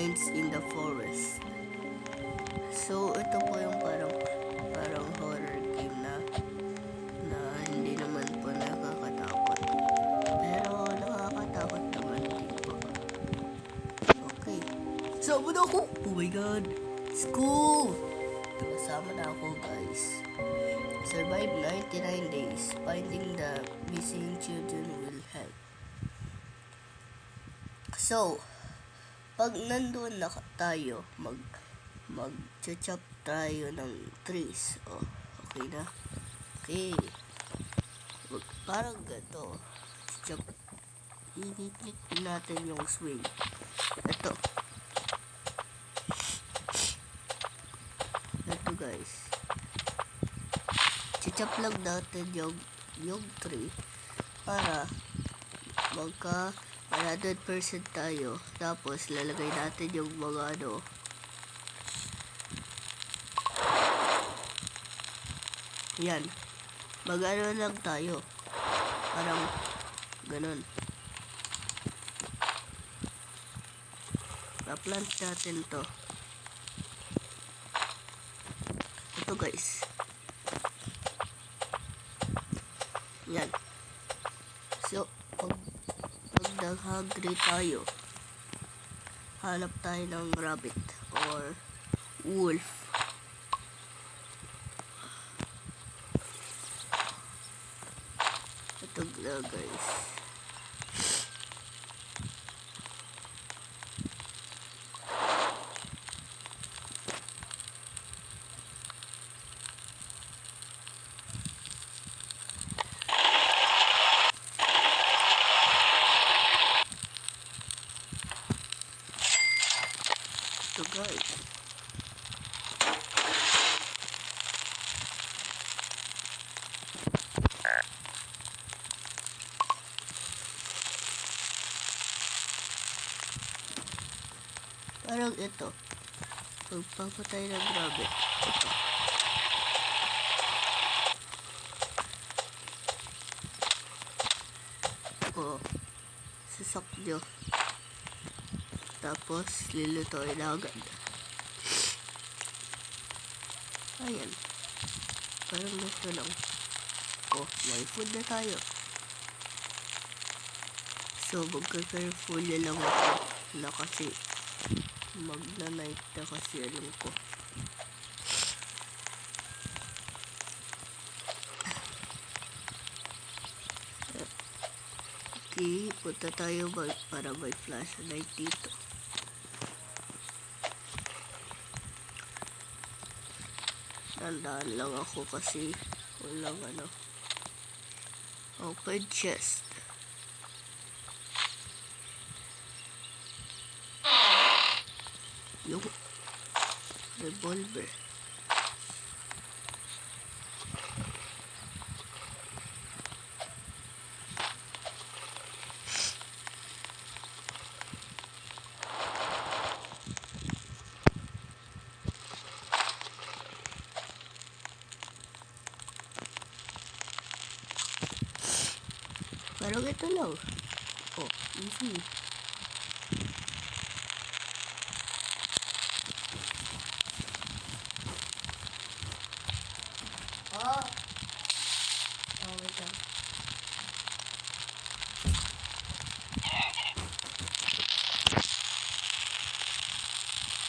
Minds in the Forest. So, ito po yung parang horror game na hindi naman po nakakatakot. Pero nakakatakot naman din po. Okay. Sama na ako! Oh my god! School! Nakasama na ako, guys. Survive 99 days. Finding the missing children will help. So, pag nandun na tayo, mag-chop tayo ng trees. Oh, okay na. Okay. Parang ganito. Chop. I-click natin yung swing. Ito. Ito, guys. Chop lang natin yung tree para magka 100% tayo. Tapos lalagay natin yung mga yan. Mag-ano lang tayo. Parang ganun. Pa-plant natin to. Ito, guys. Yan. So, pag nag-hungry tayo, hanap tayo ng rabbit or wolf. Ito na, guys. Ito, guys. Parang ito. Pagpapatay ng rabbit. Ito. O, sasak nyo. Tapos, lilutoin na agad. Ayan. Parang gusto lang. Oh, may food na tayo. So, magka-careful lang ako na kasi magna-night na kasi alam ko. Okay, punta tayo para may flashlight dito. Tandaan lang ako kasi walang open chest. Yung revolver. Parang ito lang. Oh, easy.